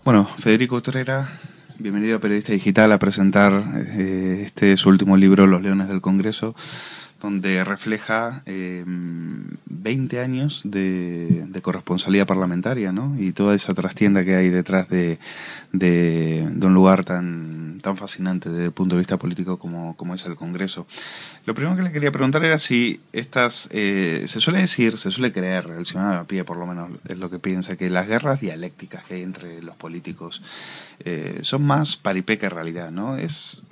Bueno, Federico Utrera, bienvenido a Periodista Digital a presentar su último libro, Los Leones del Congreso, donde refleja 20 años de corresponsalía parlamentaria, ¿no? Y toda esa trastienda que hay detrás de un lugar tan fascinante desde el punto de vista político como es el Congreso. Lo primero que le quería preguntar era si se suele creer, el ciudadano a pie por lo menos es lo que piensa, que las guerras dialécticas que hay entre los políticos son más paripé que realidad, ¿no? Es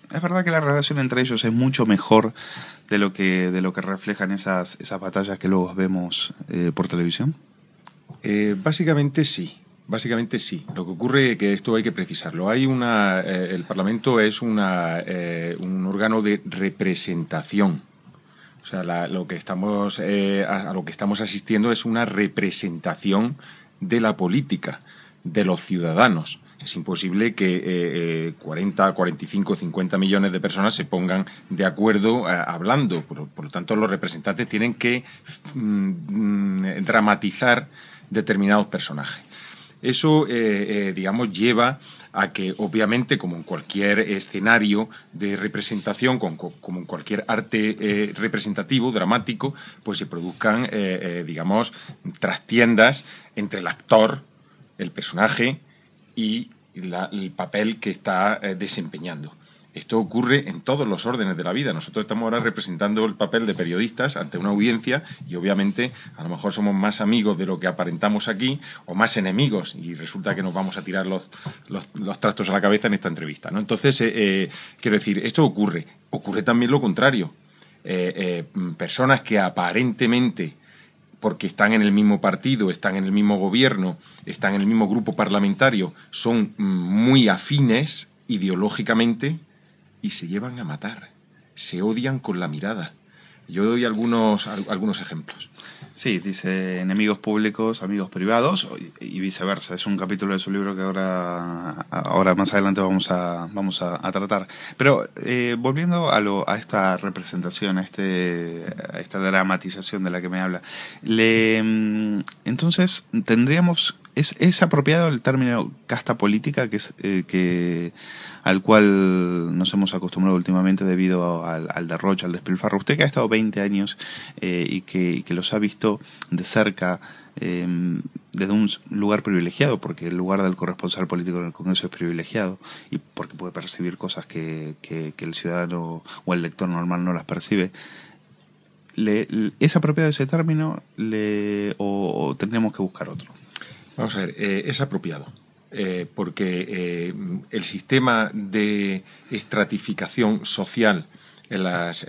verdad que la relación entre ellos es mucho mejor de lo que reflejan esas batallas que luego vemos por televisión. Básicamente sí. Lo que ocurre es que esto hay que precisarlo. El Parlamento es un órgano de representación. O sea, a lo que estamos asistiendo es una representación de la política, de los ciudadanos. Es imposible que 40, 45, 50 millones de personas se pongan de acuerdo hablando. Por lo tanto, los representantes tienen que dramatizar determinados personajes. Eso, lleva a que, obviamente, como en cualquier escenario de representación, como en cualquier arte representativo, dramático, pues se produzcan, trastiendas entre el actor, el personaje y el papel que está desempeñando. Esto ocurre en todos los órdenes de la vida. Nosotros estamos ahora representando el papel de periodistas ante una audiencia y obviamente a lo mejor somos más amigos de lo que aparentamos aquí o más enemigos y resulta que nos vamos a tirar los trastos a la cabeza en esta entrevista, ¿no? Entonces, quiero decir, esto ocurre. Ocurre también lo contrario. Personas que aparentemente, porque están en el mismo partido, están en el mismo gobierno, están en el mismo grupo parlamentario, son muy afines ideológicamente y se llevan a matar, se odian con la mirada. Yo doy algunos ejemplos. Sí, dice enemigos públicos, amigos privados y viceversa. Es un capítulo de su libro que ahora más adelante vamos a tratar. Pero volviendo a esta representación, a esta dramatización de la que me habla, entonces tendríamos... ¿Es apropiado el término casta política al cual nos hemos acostumbrado últimamente debido al derroche, al despilfarro? Usted que ha estado 20 años y que los ha visto de cerca desde un lugar privilegiado, porque el lugar del corresponsal político en el Congreso es privilegiado y porque puede percibir cosas que el ciudadano o el lector normal no las percibe. ¿Es apropiado ese término o tendríamos que buscar otro? Vamos a ver, es apropiado, porque el sistema de estratificación social en las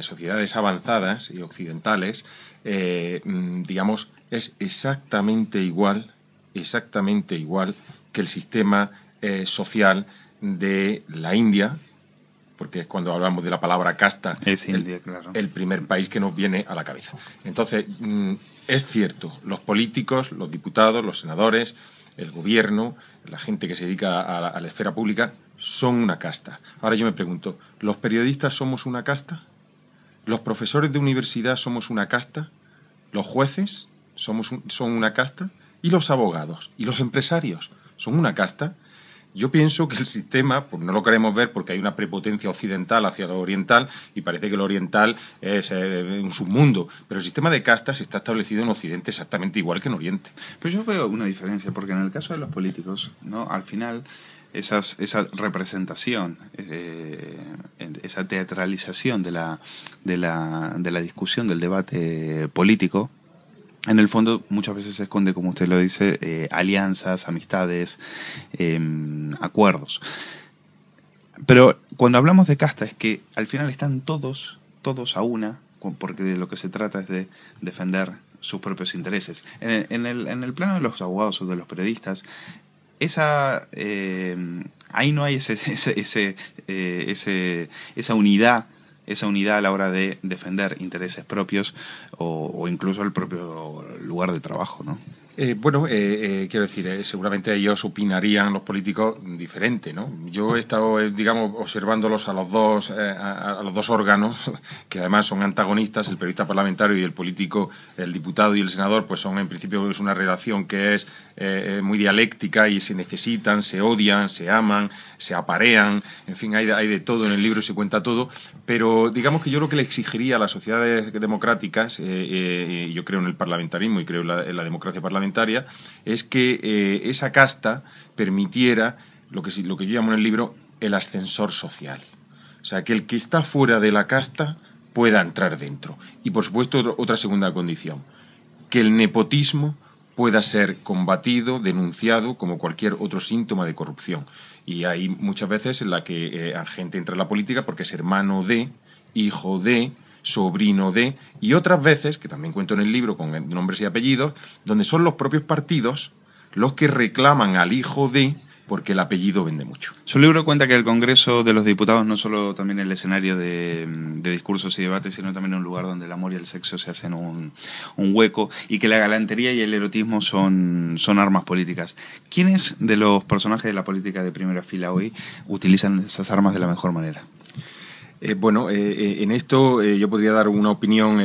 sociedades avanzadas y occidentales, es exactamente igual que el sistema social de la India, porque es cuando hablamos de la palabra casta, es India, claro, el primer país que nos viene a la cabeza. Entonces, es cierto, los políticos, los diputados, los senadores, el gobierno, la gente que se dedica a la esfera pública, son una casta. Ahora yo me pregunto, ¿los periodistas somos una casta? ¿Los profesores de universidad somos una casta? ¿Los jueces son una casta? ¿Y los abogados? ¿Y los empresarios son una casta? Yo pienso que el sistema, pues no lo queremos ver porque hay una prepotencia occidental hacia lo oriental y parece que lo oriental es un submundo, pero el sistema de castas está establecido en Occidente exactamente igual que en Oriente. Pero yo veo una diferencia, porque en el caso de los políticos, ¿no? Al final, esa representación, esa teatralización de la discusión, del debate político, en el fondo muchas veces se esconde, como usted lo dice, alianzas, amistades, acuerdos. Pero cuando hablamos de casta es que al final están todos a una, porque de lo que se trata es de defender sus propios intereses. En el plano de los abogados o de los periodistas, ahí no hay esa unidad a la hora de defender intereses propios o incluso el propio lugar de trabajo, ¿no? Quiero decir, seguramente ellos opinarían, los políticos, diferente, ¿no? Yo he estado, digamos, observándolos a los dos órganos, que además son antagonistas, el periodista parlamentario y el político, el diputado y el senador, pues son, en principio, es una relación que es muy dialéctica y se necesitan, se odian, se aman, se aparean, en fin, hay de todo en el libro y se cuenta todo, pero digamos que yo lo que le exigiría a las sociedades democráticas, yo creo en el parlamentarismo y creo en la democracia parlamentaria, es que esa casta permitiera lo que yo llamo en el libro el ascensor social. O sea, que el que está fuera de la casta pueda entrar dentro. Y, por supuesto, otra segunda condición, que el nepotismo pueda ser combatido, denunciado, como cualquier otro síntoma de corrupción. Y hay muchas veces en la que la gente entra en la política porque es hermano de, hijo de, sobrino de, y otras veces, que también cuento en el libro con nombres y apellidos, donde son los propios partidos los que reclaman al hijo de, porque el apellido vende mucho. Su libro cuenta que el Congreso de los Diputados no solo también el escenario de discursos y debates, sino también un lugar donde el amor y el sexo se hacen un hueco, y que la galantería y el erotismo son armas políticas. ¿Quiénes de los personajes de la política de primera fila hoy utilizan esas armas de la mejor manera? En esto yo podría dar una opinión,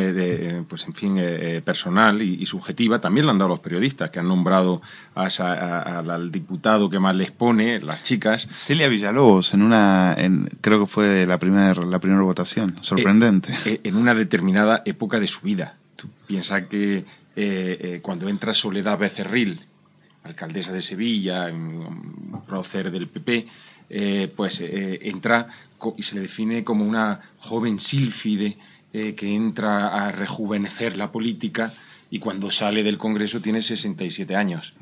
personal y subjetiva. También la han dado los periodistas, que han nombrado al diputado que más les pone, las chicas. Celia Villalobos, creo que fue la primera votación. Sorprendente. En una determinada época de su vida. Tú piensas que cuando entra Soledad Becerril, alcaldesa de Sevilla, un prócer del PP, entra y se le define como una joven sílfide que entra a rejuvenecer la política, y cuando sale del Congreso tiene 67 años.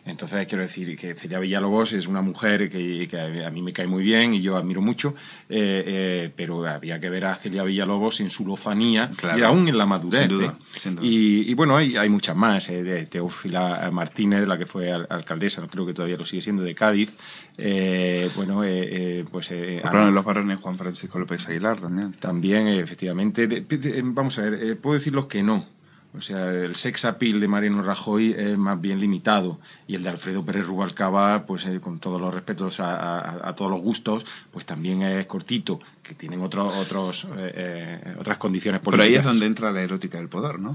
Entonces, quiero decir que Celia Villalobos es una mujer que a mí me cae muy bien y yo admiro mucho, pero había que ver a Celia Villalobos en su lozanía, claro, y aún en la madurez. Sin duda, sin duda. Y bueno, hay muchas más. De Teófila Martínez, la que fue alcaldesa, creo que todavía lo sigue siendo, de Cádiz. Los varones, Juan Francisco López Aguilar también. También, efectivamente. Vamos a ver, puedo decir los que no. O sea, el sex appeal de Mariano Rajoy es más bien limitado, y el de Alfredo Pérez Rubalcaba, pues con todos los respetos a todos los gustos, pues también es cortito, que tienen otras condiciones políticas. Pero ahí es donde entra la erótica del poder, ¿no?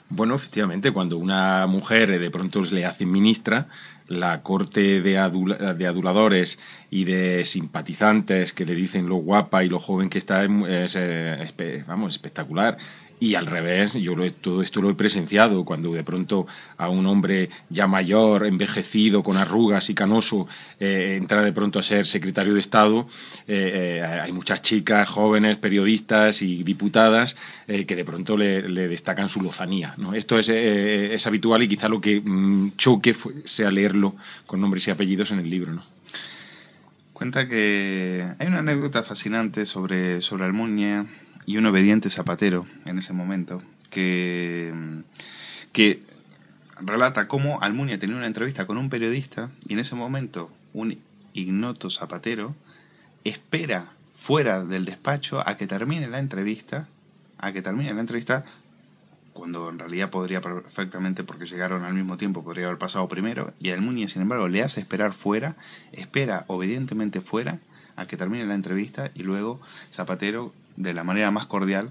Bueno, efectivamente, cuando una mujer de pronto le hacen ministra, la corte de aduladores y de simpatizantes que le dicen lo guapa y lo joven que está es espectacular. Y al revés, todo esto lo he presenciado, cuando de pronto a un hombre ya mayor, envejecido, con arrugas y canoso, entra de pronto a ser secretario de Estado. Hay muchas chicas, jóvenes, periodistas y diputadas que de pronto le destacan su lozanía, ¿no? Esto es habitual, y quizá lo que choque sea leerlo con nombres y apellidos en el libro, ¿no? Cuenta que hay una anécdota fascinante sobre Almunia y un obediente zapatero en ese momento, que relata cómo Almunia tenía una entrevista con un periodista, y en ese momento un ignoto zapatero espera fuera del despacho a que termine la entrevista, cuando en realidad podría perfectamente, porque llegaron al mismo tiempo, podría haber pasado primero, y Almunia, sin embargo, le hace esperar fuera, espera obedientemente fuera a que termine la entrevista, y luego Zapatero, de la manera más cordial,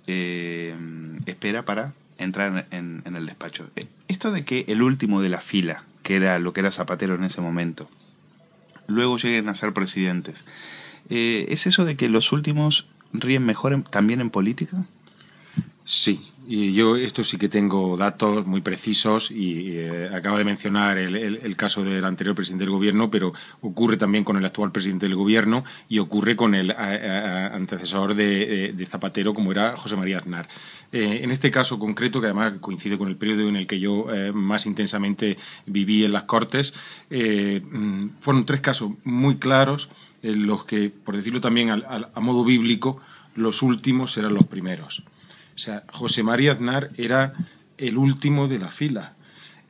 espera para entrar en el despacho. Esto de que el último de la fila, que era lo que era Zapatero en ese momento, luego lleguen a ser presidentes, ¿es eso de que los últimos ríen mejor también en política? Sí, y yo esto sí que tengo datos muy precisos, y acabo de mencionar el caso del anterior presidente del gobierno, pero ocurre también con el actual presidente del gobierno, y ocurre con el antecesor de Zapatero, como era José María Aznar. En este caso concreto, que además coincide con el periodo en el que yo más intensamente viví en las Cortes, fueron 3 casos muy claros en los que, por decirlo también a modo bíblico, los últimos eran los primeros. O sea, José María Aznar era el último de la fila.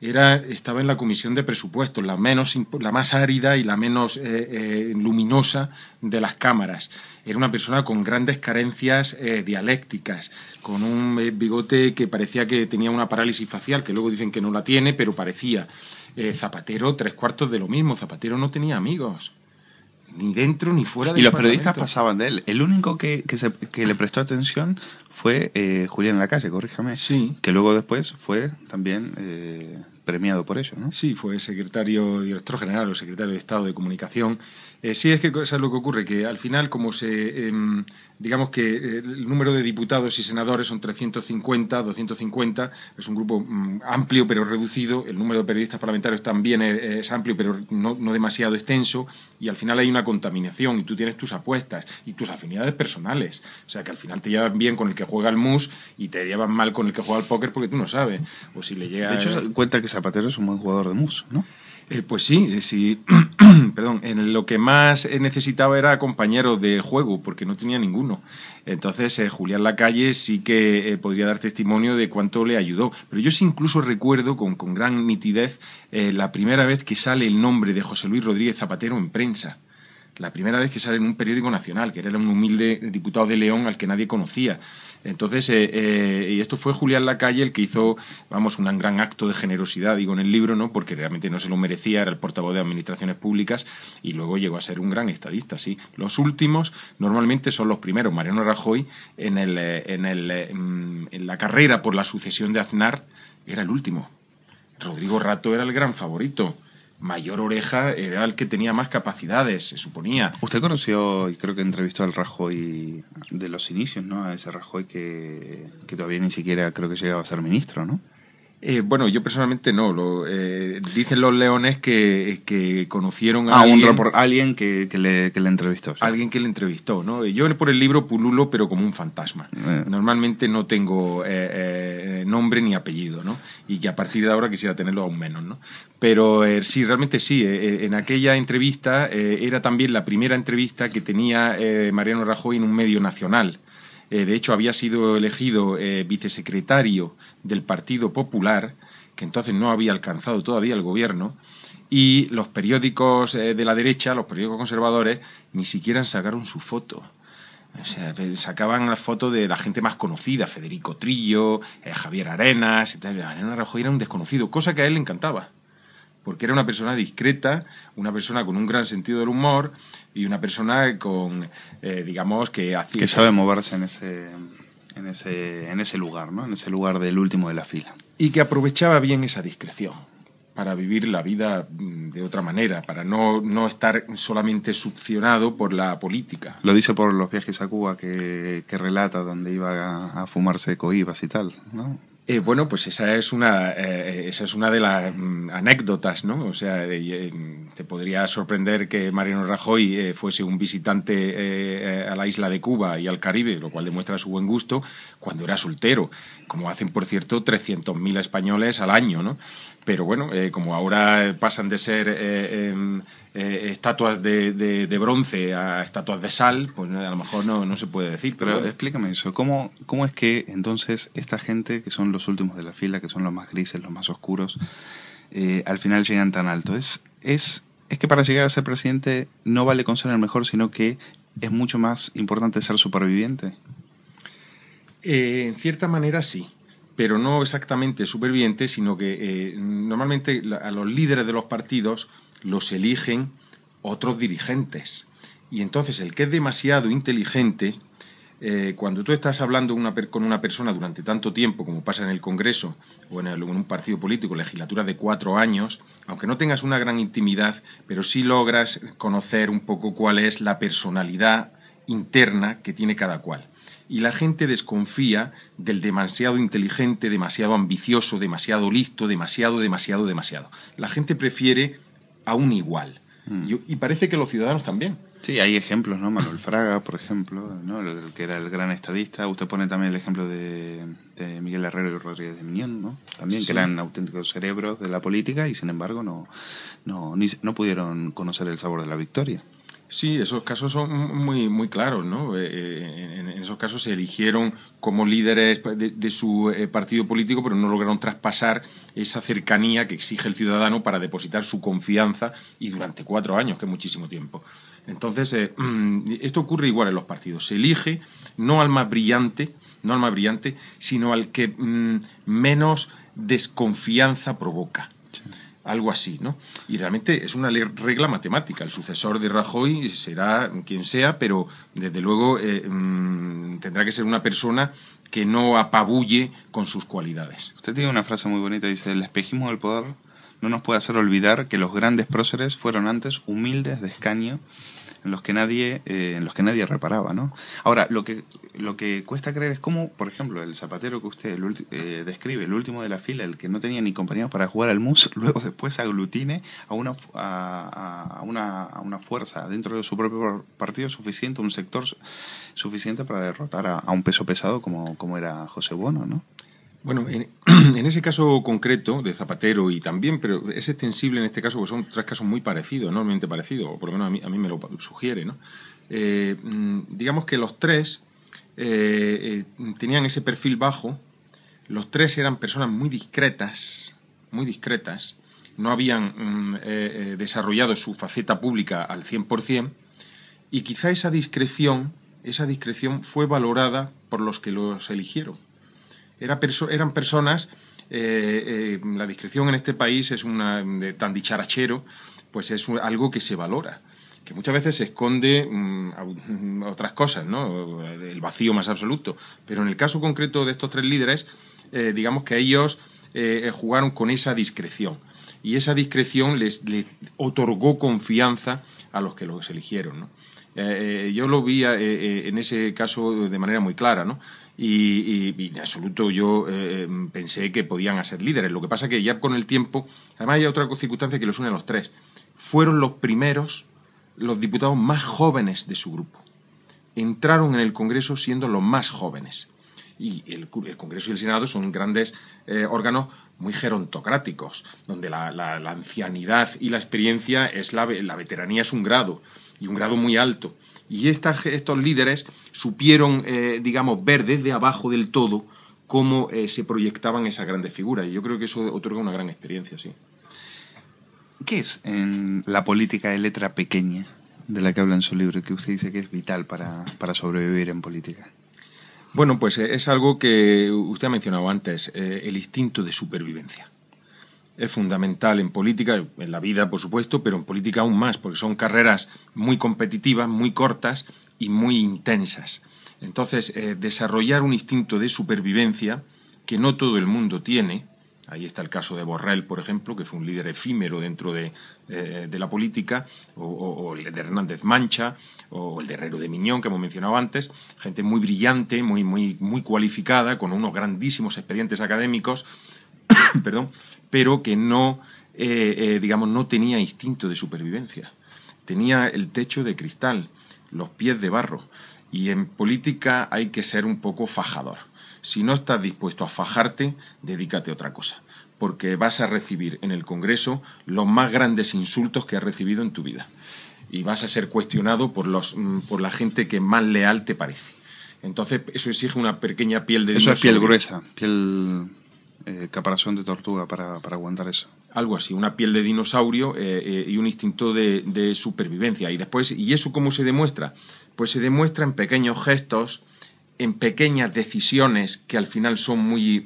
estaba en la comisión de presupuestos, la más árida y la menos luminosa de las cámaras. Era una persona con grandes carencias dialécticas, con un bigote que parecía que tenía una parálisis facial, que luego dicen que no la tiene, pero parecía. Zapatero, 3/4 de lo mismo. Zapatero no tenía amigos, ni dentro ni fuera del Y los Parlamento. periodistas pasaban de él. El único que le prestó atención fue Julián Lacalle, corríjame. Sí. Que luego después fue también premiado por ello, ¿no? Sí, fue director general o secretario de Estado de Comunicación. Sí, es que eso es lo que ocurre, que al final, como digamos que el número de diputados y senadores son 350, 250, es un grupo amplio pero reducido, el número de periodistas parlamentarios también es amplio pero no demasiado extenso, y al final hay una contaminación y tú tienes tus apuestas y tus afinidades personales. O sea, que al final te llevas bien con el que juega al mus y te llevas mal con el que juega al póker porque tú no sabes. O si le llega... De hecho, se cuenta que Zapatero es un buen jugador de mus, ¿no? Pues sí, sí. Perdón, en lo que más necesitaba era compañeros de juego, porque no tenía ninguno. Entonces, Julián Lacalle sí que podría dar testimonio de cuánto le ayudó. Pero yo sí incluso recuerdo con gran nitidez la primera vez que sale el nombre de José Luis Rodríguez Zapatero en prensa. La primera vez que sale en un periódico nacional, que era un humilde diputado de León al que nadie conocía. Entonces, y esto fue Julián Lacalle el que hizo, vamos, un gran acto de generosidad, digo, en el libro, ¿no? Porque realmente no se lo merecía, era el portavoz de Administraciones Públicas y luego llegó a ser un gran estadista, sí. Los últimos normalmente son los primeros. Mariano Rajoy, en la carrera por la sucesión de Aznar, era el último. Rodrigo Rato era el gran favorito. Mayor Oreja era el que tenía más capacidades, se suponía. Usted conoció, y creo que entrevistó al Rajoy de los inicios, ¿no? A ese Rajoy que todavía ni siquiera creo que llegaba a ser ministro, ¿no? Bueno, yo personalmente no. Dicen los leones que conocieron a alguien que le entrevistó. ¿Sí? Alguien que le entrevistó, ¿no? Yo por el libro pululo, pero como un fantasma. Normalmente no tengo nombre ni apellido, ¿no? Y que a partir de ahora quisiera tenerlo aún menos, ¿no? Pero sí, realmente sí. En aquella entrevista era también la primera entrevista que tenía Mariano Rajoy en un medio nacional. De hecho, había sido elegido vicesecretario del Partido Popular, que entonces no había alcanzado todavía el gobierno, y los periódicos de la derecha, los periódicos conservadores, ni siquiera sacaron su foto. O sea, sacaban la foto de la gente más conocida, Federico Trillo, Javier Arenas, y tal. Mariano Rajoy era un desconocido, cosa que a él le encantaba, porque era una persona discreta, una persona con un gran sentido del humor y una persona con, digamos, que sabe moverse en ese lugar, ¿no? En ese lugar del último de la fila. Y que aprovechaba bien esa discreción para vivir la vida de otra manera, para no estar solamente succionado por la política. Lo dice por los viajes a Cuba que relata, donde iba a fumarse cohibas y tal, ¿no? Bueno, pues esa es una de las anécdotas, ¿no? O sea, te podría sorprender que Mariano Rajoy fuese un visitante a la isla de Cuba y al Caribe, lo cual demuestra su buen gusto, cuando era soltero, como hacen, por cierto, 300.000 españoles al año, ¿no? Pero bueno, como ahora pasan de ser estatuas de bronce a estatuas de sal, pues a lo mejor no se puede decir. Pero explícame eso, ¿cómo es que entonces esta gente, que son los últimos de la fila, que son los más grises, los más oscuros, al final llegan tan alto? ¿Es que para llegar a ser presidente no vale con ser el mejor, sino que es mucho más importante ser superviviente? En cierta manera sí, pero no exactamente superviviente, sino que normalmente a los líderes de los partidos los eligen otros dirigentes. Y entonces el que es demasiado inteligente, cuando tú estás hablando con una persona durante tanto tiempo, como pasa en el Congreso o en un partido político, legislatura de 4 años, aunque no tengas una gran intimidad, pero sí logras conocer un poco cuál es la personalidad interna que tiene cada cual. Y la gente desconfía del demasiado inteligente, demasiado ambicioso, demasiado listo, demasiado. La gente prefiere a un igual. Y parece que los ciudadanos también. Sí, hay ejemplos, ¿no? Manuel Fraga, por ejemplo, ¿no? El que era el gran estadista. Usted pone también el ejemplo de Miguel Herrero y Rodríguez de Miñón, ¿no? También, sí, que eran auténticos cerebros de la política y, sin embargo, no pudieron conocer el sabor de la victoria. Sí, esos casos son muy claros, ¿no? En esos casos se eligieron como líderes de su partido político, pero no lograron traspasar esa cercanía que exige el ciudadano para depositar su confianza, y durante 4 años, que es muchísimo tiempo. Entonces, esto ocurre igual en los partidos. Se elige no al más brillante, sino al que menos desconfianza provoca. Algo así, ¿no? Y realmente es una regla matemática. El sucesor de Rajoy será quien sea, pero desde luego tendrá que ser una persona que no apabulle con sus cualidades. Usted tiene una frase muy bonita, dice: el espejismo del poder no nos puede hacer olvidar que los grandes próceres fueron antes humildes de escaño en los que nadie reparaba, ¿no? Ahora, lo que cuesta creer es cómo, por ejemplo, el zapatero que usted describe, el último de la fila, el que no tenía ni compañeros para jugar al mus, luego después aglutine a una fuerza dentro de su propio partido suficiente, un sector suficiente para derrotar a un peso pesado como era José Bono, ¿no? Bueno, en ese caso concreto de Zapatero, y también, pero es extensible en este caso, porque son 3 casos muy parecidos, enormemente parecidos, o por lo menos a mí me lo sugiere, ¿no? Digamos que los 3 tenían ese perfil bajo. Los 3 eran personas muy discretas, no habían desarrollado su faceta pública al 100%, y quizá esa discreción fue valorada por los que los eligieron. Eran personas, la discreción en este país es tan dicharachero, pues es algo que se valora, que muchas veces se esconde otras cosas, ¿no? El vacío más absoluto. Pero en el caso concreto de estos 3 líderes, digamos que ellos jugaron con esa discreción, y esa discreción les otorgó confianza a los que los eligieron, ¿no? Yo lo vi en ese caso de manera muy clara, ¿no? Y en absoluto yo pensé que podían ser líderes. Lo que pasa es que ya con el tiempo, además hay otra circunstancia que los une a los 3. Fueron los diputados más jóvenes de su grupo. Entraron en el Congreso siendo los más jóvenes. Y el Congreso y el Senado son grandes órganos muy gerontocráticos, donde la ancianidad y la experiencia la veteranía es un grado, y un grado muy alto. Y estos líderes supieron, ver desde abajo del todo cómo se proyectaban esas grandes figuras. Y yo creo que eso otorga una gran experiencia, sí. ¿Qué es en la política de letra pequeña de la que habla en su libro y que usted dice que es vital para sobrevivir en política? Bueno, pues es algo que usted ha mencionado antes, el instinto de supervivencia. Es fundamental en política, en la vida por supuesto, pero en política aún más, porque son carreras muy competitivas, muy cortas y muy intensas. Entonces, desarrollar un instinto de supervivencia que no todo el mundo tiene. Ahí está el caso de Borrell, por ejemplo, que fue un líder efímero dentro de la política, o el de Hernández Mancha, o el de Herrero de Miñón, que hemos mencionado antes, gente muy brillante, muy cualificada, con unos grandísimos expedientes académicos, perdón, pero que no tenía instinto de supervivencia. Tenía el techo de cristal, los pies de barro, y en política hay que ser un poco fajador. Si no estás dispuesto a fajarte, dedícate a otra cosa, porque vas a recibir en el Congreso los más grandes insultos que has recibido en tu vida, y vas a ser cuestionado por la gente que más leal te parece. Entonces, eso exige una pequeña piel de dinosaurio. Eso es piel gruesa, caparazón de tortuga para aguantar eso. Algo así, una piel de dinosaurio y un instinto de supervivencia. ¿Y eso cómo se demuestra? Pues se demuestra en pequeños gestos, en pequeñas decisiones que al final son muy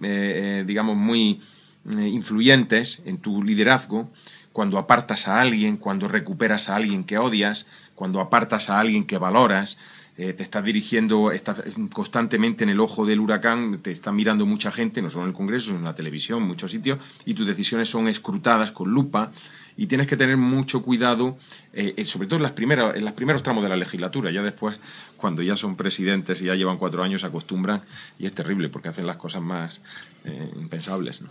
influyentes en tu liderazgo. Cuando apartas a alguien, cuando recuperas a alguien que odias, cuando apartas a alguien que valoras, te estás dirigiendo, estás constantemente en el ojo del huracán, te está mirando mucha gente, no solo en el Congreso, sino en la televisión, en muchos sitios, y tus decisiones son escrutadas con lupa, y tienes que tener mucho cuidado, sobre todo en los primeros tramos de la legislatura. Ya después, cuando ya son presidentes y ya llevan 4 años, se acostumbran, y es terrible porque hacen las cosas más impensables, ¿no?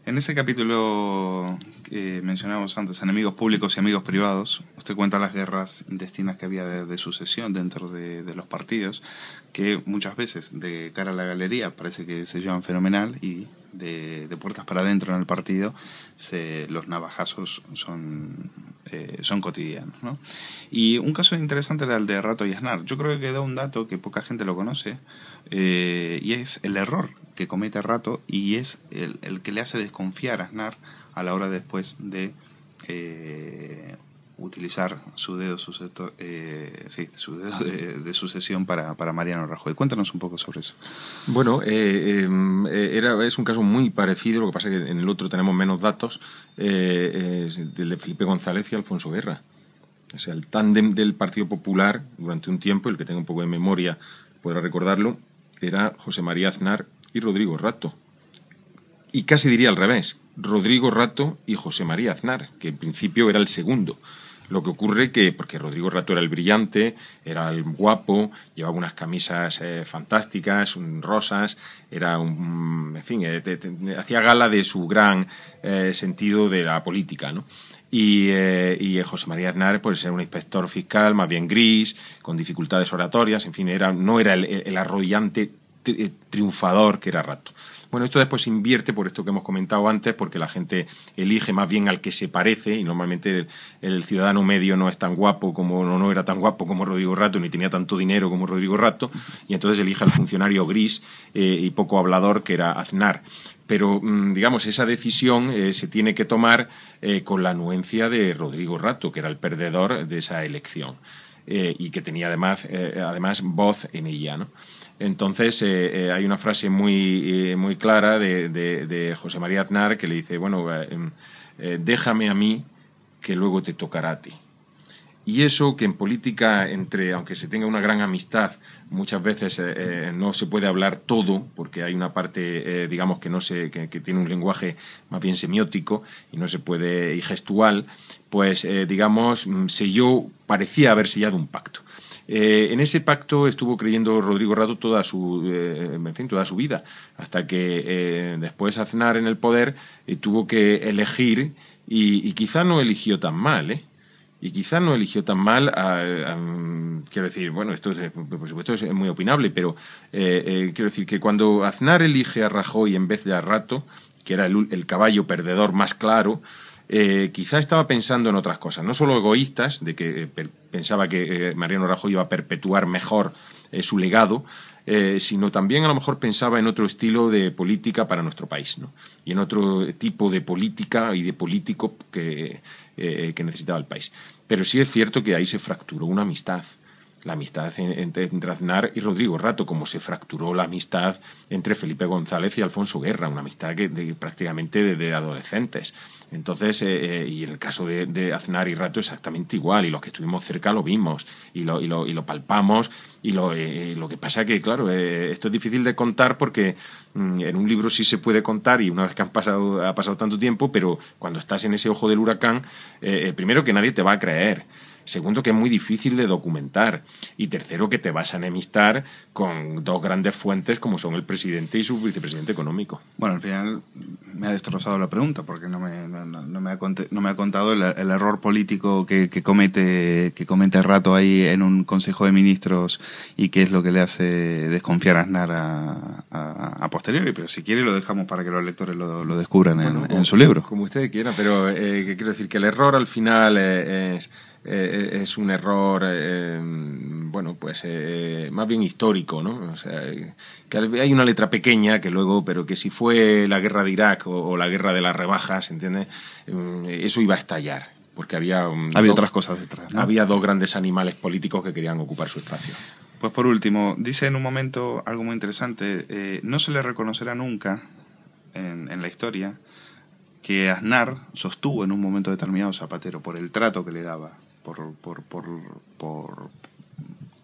En ese capítulo que mencionábamos antes, enemigos públicos y amigos privados, usted cuenta las guerras intestinas que había de sucesión dentro de los partidos, que muchas veces de cara a la galería parece que se llevan fenomenal y de puertas para adentro en el partido los navajazos son cotidianos, ¿no? Y un caso interesante era el de Rato y Aznar. Yo creo que da un dato que poca gente lo conoce, y es el error que comete Rato y es el que le hace desconfiar a Aznar a la hora después de utilizar su dedo de sucesión para Mariano Rajoy. Cuéntanos un poco sobre eso. Bueno, es un caso muy parecido, lo que pasa es que en el otro tenemos menos datos, del de Felipe González y Alfonso Guerra. O sea, el tándem del Partido Popular durante un tiempo, el que tenga un poco de memoria podrá recordarlo, era José María Aznar y Rodrigo Rato. Y casi diría al revés, Rodrigo Rato y José María Aznar, que en principio era el segundo. Lo que ocurre porque Rodrigo Rato era el brillante, era el guapo, llevaba unas camisas fantásticas, rosas, era en fin, hacía gala de su gran sentido de la política, ¿no? Y José María Aznar pues era un inspector fiscal más bien gris, con dificultades oratorias, en fin, no era el arrogante triunfador que era Rato. Bueno, esto después se invierte por esto que hemos comentado antes, porque la gente elige más bien al que se parece, y normalmente el ciudadano medio no es tan guapo no era tan guapo como Rodrigo Rato, ni tenía tanto dinero como Rodrigo Rato, y entonces elige al funcionario gris y poco hablador que era Aznar. Pero, digamos, esa decisión se tiene que tomar con la anuencia de Rodrigo Rato, que era el perdedor de esa elección, y que tenía además voz en ella, ¿no? Entonces hay una frase muy clara de José María Aznar que le dice, bueno, déjame a mí que luego te tocará a ti. Y eso que en política, aunque se tenga una gran amistad, muchas veces no se puede hablar todo, porque hay una parte, digamos, que tiene un lenguaje más bien semiótico y no se puede, y gestual, pues, digamos, parecía haber sellado un pacto. En ese pacto estuvo creyendo Rodrigo Rato toda su vida, hasta que después Aznar en el poder tuvo que elegir y quizá no eligió tan mal, Y quizá no eligió tan mal, quiero decir, bueno, esto por supuesto es muy opinable, pero quiero decir que cuando Aznar elige a Rajoy en vez de a Rato, que era el caballo perdedor más claro, quizá estaba pensando en otras cosas, no solo egoístas, de que pensaba que Mariano Rajoy iba a perpetuar mejor su legado, sino también a lo mejor pensaba en otro estilo de política para nuestro país, ¿no? Y en otro tipo de política y de político que necesitaba el país. Pero sí es cierto que ahí se fracturó una amistad. La amistad entre Aznar y Rodrigo Rato, como se fracturó la amistad entre Felipe González y Alfonso Guerra, una amistad prácticamente de adolescentes. Entonces, y en el caso de Aznar y Rato exactamente igual, y los que estuvimos cerca lo vimos, y lo palpamos, y lo que pasa que, claro, esto es difícil de contar porque en un libro sí se puede contar, y una vez que ha pasado tanto tiempo, pero cuando estás en ese ojo del huracán, primero que nadie te va a creer. Segundo, que es muy difícil de documentar. Y tercero, que te vas a enemistar con dos grandes fuentes como son el presidente y su vicepresidente económico. Bueno, al final me ha destrozado la pregunta porque no me ha contado el error político que comete Rato ahí en un Consejo de Ministros y qué es lo que le hace desconfiar a Aznar a posteriori. Pero si quiere lo dejamos para que los lectores lo descubran en su libro. Como usted quiera, pero quiero decir que el error al final es un error, más bien histórico, ¿no? O sea, que hay una letra pequeña que luego, pero que si fue la guerra de Irak o la guerra de las rebajas, ¿entiendes? Eso iba a estallar, porque había otras cosas detrás, ¿no? Había dos grandes animales políticos que querían ocupar su espacio. Pues por último, dice en un momento algo muy interesante, no se le reconocerá nunca en la historia que Aznar sostuvo en un momento determinado a Zapatero por el trato que le daba,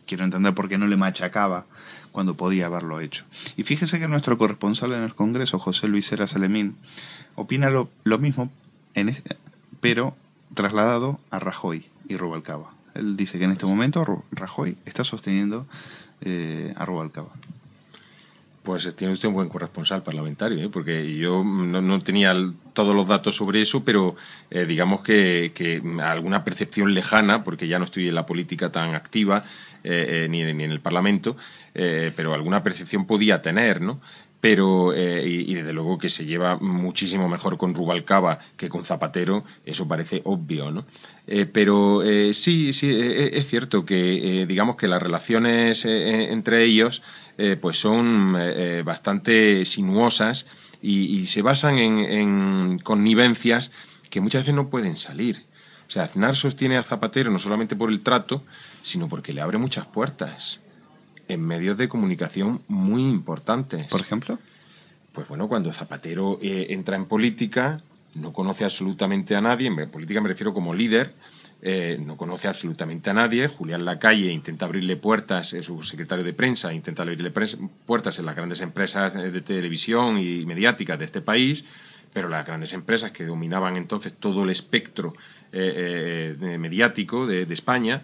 quiero entender por qué no le machacaba cuando podía haberlo hecho. Y fíjese que nuestro corresponsal en el Congreso, José Luis Heras Alemín, opina lo mismo, pero trasladado a Rajoy y Rubalcaba. Él dice que en este momento Rajoy está sosteniendo a Rubalcaba. Pues tiene usted un buen corresponsal parlamentario, ¿eh? Porque yo no tenía todos los datos sobre eso, pero digamos que alguna percepción lejana, porque ya no estoy en la política tan activa, ni en el Parlamento, pero alguna percepción podía tener, ¿no? Pero, y desde luego que se lleva muchísimo mejor con Rubalcaba que con Zapatero, eso parece obvio, ¿no? Pero sí, es cierto que digamos que las relaciones entre ellos pues son bastante sinuosas y se basan en connivencias que muchas veces no pueden salir. O sea, Aznar sostiene a Zapatero no solamente por el trato, sino porque le abre muchas puertas en medios de comunicación muy importantes. ¿Por ejemplo? Pues bueno, cuando Zapatero entra en política, no conoce absolutamente a nadie, en política me refiero como líder, no conoce absolutamente a nadie. Julián Lacalle intenta abrirle puertas, su secretario de prensa, intenta abrirle puertas en las grandes empresas de televisión y mediáticas de este país, pero las grandes empresas que dominaban entonces todo el espectro mediático de España,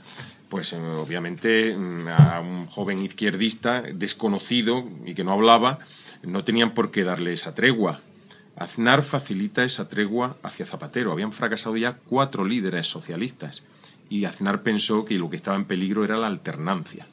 pues obviamente a un joven izquierdista desconocido y que no hablaba, no tenían por qué darle esa tregua. Aznar facilita esa tregua hacia Zapatero. Habían fracasado ya 4 líderes socialistas y Aznar pensó que lo que estaba en peligro era la alternancia.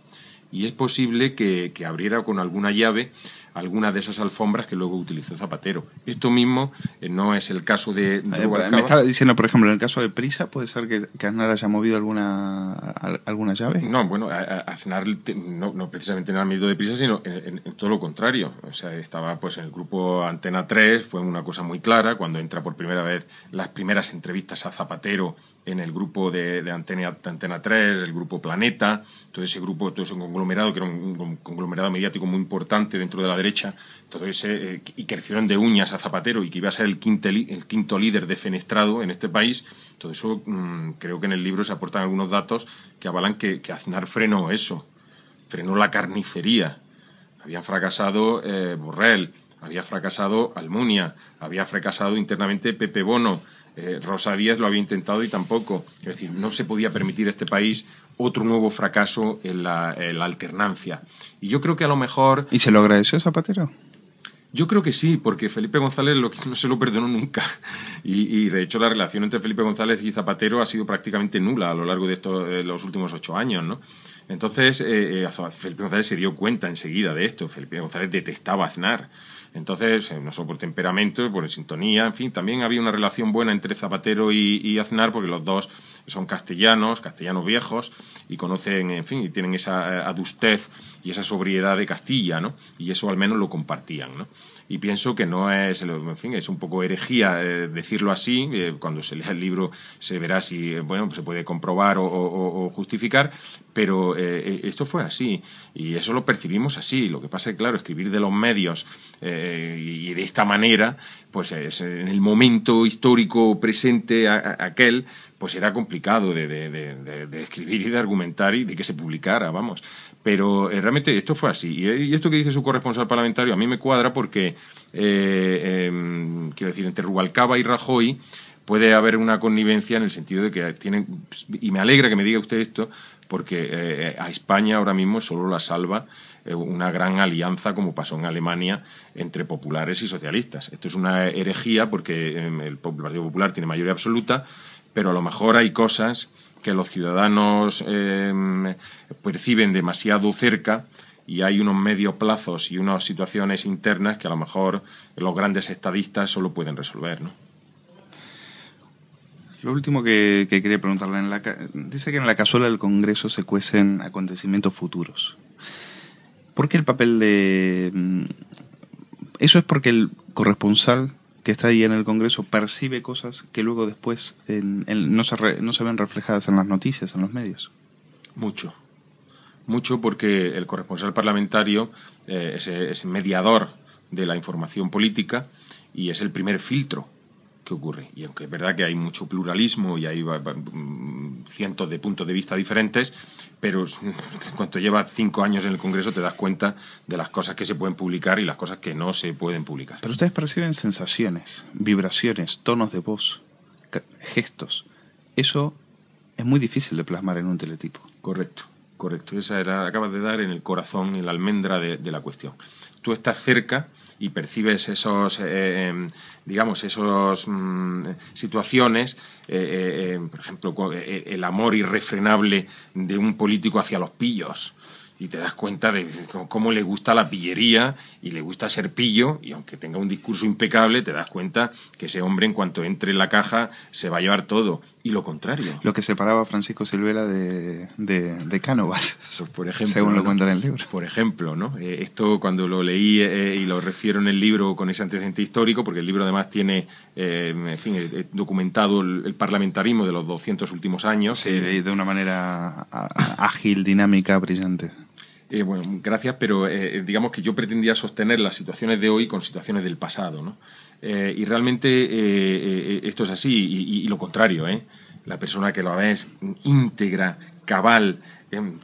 Y es posible que abriera con alguna llave alguna de esas alfombras que luego utilizó Zapatero. Esto mismo no es el caso de Rubalcaba. Me estaba diciendo, por ejemplo, en el caso de Prisa, ¿puede ser que Aznar haya movido alguna llave? No, bueno, Aznar no precisamente en el ámbito de Prisa, sino en todo lo contrario. O sea, estaba pues en el grupo Antena 3, fue una cosa muy clara, cuando entra por primera vez las primeras entrevistas a Zapatero en el grupo de Antena 3, el grupo Planeta, todo ese grupo, todo ese conglomerado, que era un conglomerado mediático muy importante dentro de la derecha, todo ese, y que recibieron de uñas a Zapatero y que iba a ser el quinto líder defenestrado en este país. Todo eso creo que en el libro se aportan algunos datos que avalan que Aznar frenó eso, frenó la carnicería. Habían fracasado Borrell, había fracasado Almunia, había fracasado internamente Pepe Bono, Rosa Díez lo había intentado y tampoco. Es decir, no se podía permitir este país otro nuevo fracaso en la alternancia. Y yo creo que a lo mejor... ¿Y se lo agradeció Zapatero? Yo creo que sí, porque Felipe González no se lo perdonó nunca. Y de hecho la relación entre Felipe González y Zapatero ha sido prácticamente nula a lo largo de los últimos 8 años, ¿no? Entonces Felipe González se dio cuenta enseguida de esto. Felipe González detestaba a Aznar. Entonces, no solo por temperamento, por sintonía, en fin, también había una relación buena entre Zapatero y Aznar, porque los dos son castellanos viejos, y conocen, en fin, y tienen esa adustez y esa sobriedad de Castilla, ¿no? Y eso al menos lo compartían, ¿no? Y pienso que no es, en fin, es un poco herejía decirlo así. Cuando se lea el libro se verá si, bueno, se puede comprobar o justificar, pero esto fue así y eso lo percibimos así. Lo que pasa es que, claro, escribir de los medios y de esta manera, pues en el momento histórico presente aquel, pues era complicado de escribir y de argumentar y de que se publicara, vamos. Pero realmente esto fue así. Y esto que dice su corresponsal parlamentario a mí me cuadra porque, quiero decir, entre Rubalcaba y Rajoy puede haber una connivencia en el sentido de que tienen... Y me alegra que me diga usted esto, porque a España ahora mismo solo la salva una gran alianza, como pasó en Alemania, entre populares y socialistas. Esto es una herejía porque el Partido Popular tiene mayoría absoluta, pero a lo mejor hay cosas que los ciudadanos perciben demasiado cerca y hay unos medios plazos y unas situaciones internas que a lo mejor los grandes estadistas solo pueden resolver, ¿no? Lo último que quería preguntarle, dice que en la cazuela del Congreso se cuecen acontecimientos futuros. ¿Por qué el papel de...? ¿Eso es porque el corresponsal que está ahí en el Congreso percibe cosas que luego después no se ven reflejadas en las noticias, en los medios? Mucho porque el corresponsal parlamentario es mediador de la información política y es el primer filtro que ocurre. Y aunque es verdad que hay mucho pluralismo y hay cientos de puntos de vista diferentes, pero cuando llevas 5 años en el Congreso te das cuenta de las cosas que se pueden publicar y las cosas que no se pueden publicar. Pero ustedes perciben sensaciones, vibraciones, tonos de voz, gestos. Eso es muy difícil de plasmar en un teletipo. Correcto. Correcto, acabas de dar en el corazón, en la almendra de la cuestión. Tú estás cerca y percibes situaciones, por ejemplo, el amor irrefrenable de un político hacia los pillos. Y te das cuenta de cómo le gusta la pillería y le gusta ser pillo, y aunque tenga un discurso impecable, te das cuenta que ese hombre, en cuanto entre en la caja, se va a llevar todo. Y lo contrario. Lo que separaba a Francisco Silvela de Cánovas, pues por ejemplo, según lo cuenta en el libro. Por ejemplo, ¿no? Esto cuando lo leí y lo refiero en el libro con ese antecedente histórico, porque el libro además tiene, documentado el parlamentarismo de los 200 últimos años. Sí, de una manera ágil, dinámica, brillante. Bueno, gracias, pero digamos que yo pretendía sostener las situaciones de hoy con situaciones del pasado, ¿no? Y realmente esto es así, y lo contrario, la persona que lo ves íntegra, cabal,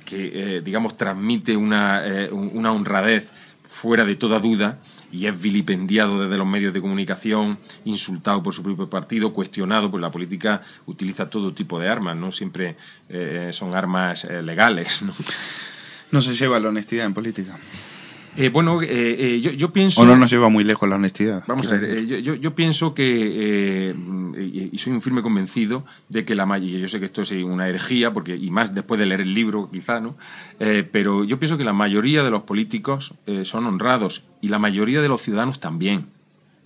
que digamos transmite una honradez fuera de toda duda, y es vilipendiado desde los medios de comunicación, insultado por su propio partido, cuestionado, pues la política utiliza todo tipo de armas, no siempre son armas legales, ¿no? No se lleva la honestidad en política. Yo pienso... ¿O no nos lleva muy lejos la honestidad? Vamos a ver, yo pienso que, y soy un firme convencido de que yo sé que esto es una herejía, y más después de leer el libro quizá, ¿no? Pero yo pienso que la mayoría de los políticos son honrados, y la mayoría de los ciudadanos también.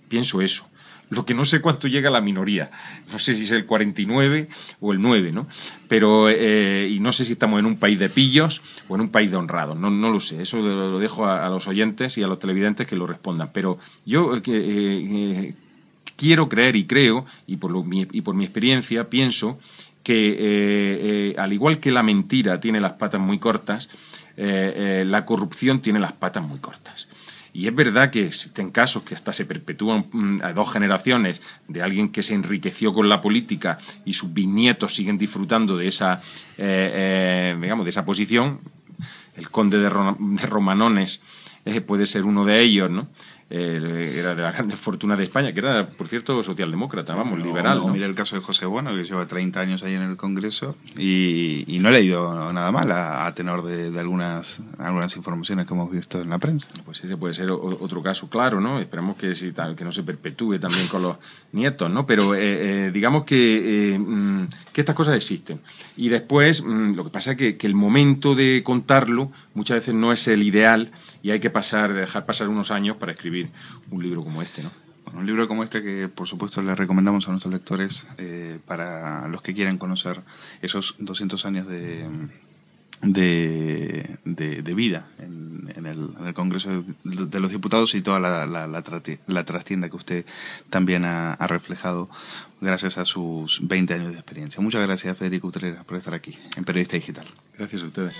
Pienso eso. Lo que no sé cuánto llega a la minoría. No sé si es el 49 o el 9, ¿no? Pero, y no sé si estamos en un país de pillos o en un país de honrados. No lo sé. Eso lo dejo a los oyentes y a los televidentes que lo respondan. Pero yo quiero creer y creo, y por mi experiencia, pienso que al igual que la mentira tiene las patas muy cortas, la corrupción tiene las patas muy cortas. Y es verdad que existen casos que hasta se perpetúan a 2 generaciones de alguien que se enriqueció con la política y sus bisnietos siguen disfrutando de esa posición. El conde de Romanones puede ser uno de ellos, ¿no? Era de las grandes fortunas de España, que era, por cierto, socialdemócrata, liberal, ¿no? Mira el caso de José Bueno, que lleva 30 años ahí en el Congreso y no le ha ido nada mal a tenor de algunas informaciones que hemos visto en la prensa. Pues ese puede ser otro caso, claro, ¿no? Esperamos que no se perpetúe también con los nietos, ¿no? Pero digamos que estas cosas existen. Y después, lo que pasa es que el momento de contarlo muchas veces no es el ideal, y hay que dejar pasar unos años para escribir un libro como este, ¿no? Bueno, un libro como este que, por supuesto, le recomendamos a nuestros lectores para los que quieran conocer esos 200 años de vida en el Congreso de los Diputados y toda la trastienda que usted también ha reflejado gracias a sus 20 años de experiencia. Muchas gracias, Federico Utrera, por estar aquí en Periodista Digital. Gracias a ustedes.